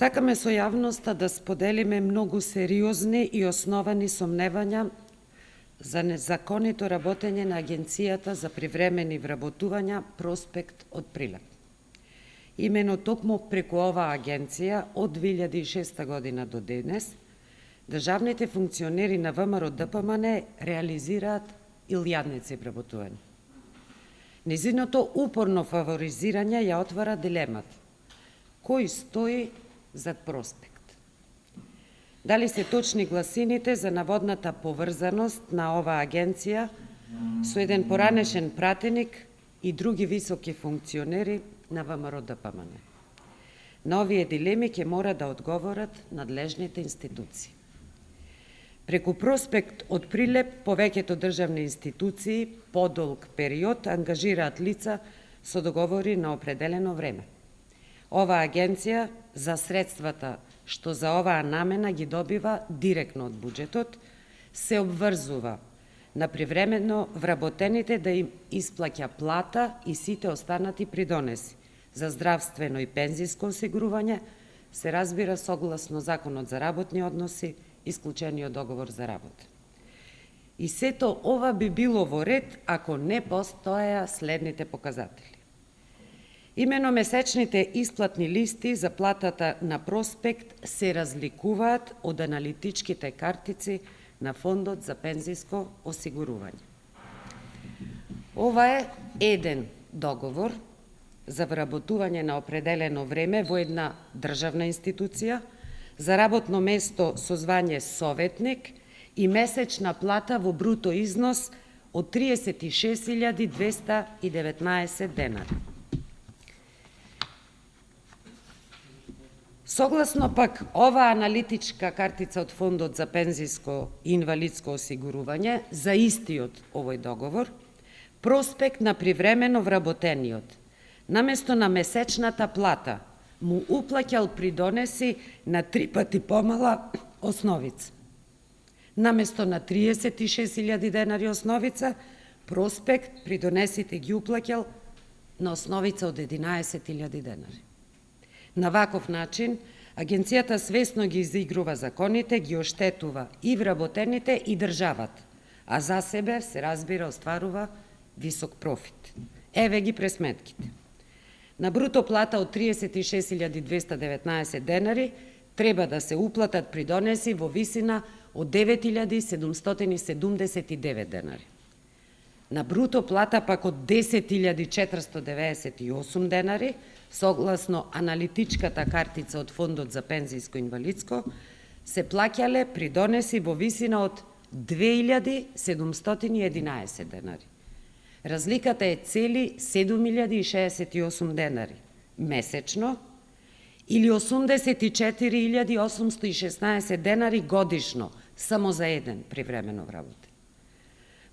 Сакаме со јавноста да споделиме многу сериозни и основани сомневања за незаконито работење на Агенцијата за привремени вработувања Проспект од Прилеп. Имено токму преку оваа агенција од 2006 година до денес, државните функционери на ВМРО ДПМН реализираат илјадници вработувања. Низиното упорно фаворизирање ја отвара дилемата: кој стои зад Проспект? Дали се точни гласините за наводната поврзаност на оваа агенција со еден поранешен пратеник и други високи функционери на ВМРО ДПМН? На овие дилеми ќе мора да одговорат надлежните институции. Преку Проспект од Прилеп повеќето државни институции подолг период ангажираат лица со договори на определено време. Оваа агенција за средствата што за оваа намена ги добива директно од буџетот, се обврзува на привремено вработените да им исплаќа плата и сите останати придонеси за здравствено и пензиско осигурување, се разбира согласно Законот за работни односи, исклучениот договор за работа. И сето ова би било во ред ако не постоеа следните показатели. Имено месечните исплатни листи за платата на Проспект се разликуваат од аналитичките картици на Фондот за пензиско осигурување. Ова е еден договор за вработување на определено време во една државна институција за работно место со звање советник и месечна плата во бруто износ од 36.219 денари. Согласно пак оваа аналитичка картица од Фондот за пензиско и инвалидско осигурување за истиот овој договор, Проспект на привремено вработениот, наместо на месечната плата, му уплаќал придонеси на 3 пати помала основица. Наместо на 36.000 денари основица, Проспект придонесите ги уплаќал на основица од 11.000 денари. На ваков начин, агенцијата свесно ги изигрува законите, ги оштетува и вработените и државата, а за себе, се разбира, остварува висок профит. Еве ги пресметките. На бруто плата од 36.219 денари треба да се уплатат придонеси во висина од 9.779 денари. На бруто плата пак од 10.498 денари, согласно аналитичката картица од Фондот за пензиско и инвалидско, се плаќале придонеси во висина од 2.711 денари. Разликата е цели 7.068 денари месечно или 84.816 денари годишно само за еден привремено вработен.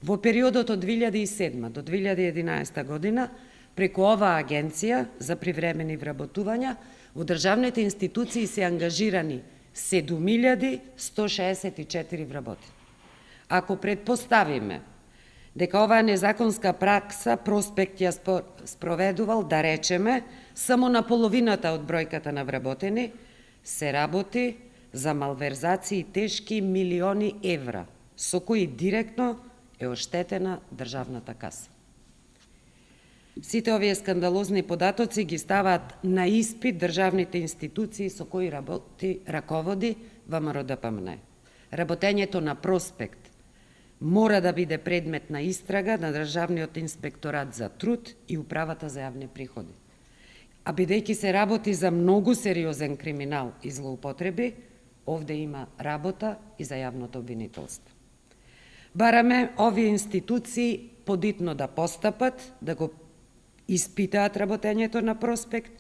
Во периодот од 2007 до 2011 година, преку оваа агенција за привремени вработувања, во државните институции се ангажирани 7.164 вработени. Ако предпоставиме дека оваа незаконска пракса Проспект ја спроведувал, да речеме, само на половината од бројката на вработени, се работи за малверзации тешки милиони евра, со кои директно е оштетена државната каса. Сите овие скандалозни податоци ги ставаат на испит државните институции со кои раководи ВМРО ДПМН. Работењето на Проспект мора да биде предмет на истрага на Државниот инспекторат за труд и Управата за јавни приходи. А бидејќи се работи за многу сериозен криминал и злоупотреби, овде има работа и за јавното обвинителство. Бараме овие институции подитно да постапат, да го испитаат работењето на Проспект,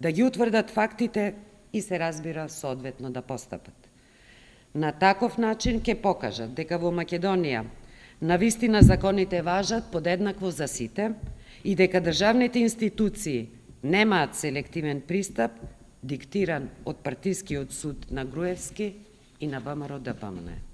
да ги утврдат фактите и се разбира соодветно да постапат. На таков начин ќе покажат дека во Македонија навистина законите важат подеднакво за сите и дека државните институции немаат селективен пристап диктиран од партискиот суд на Груевски и на ВМРО ДПМН.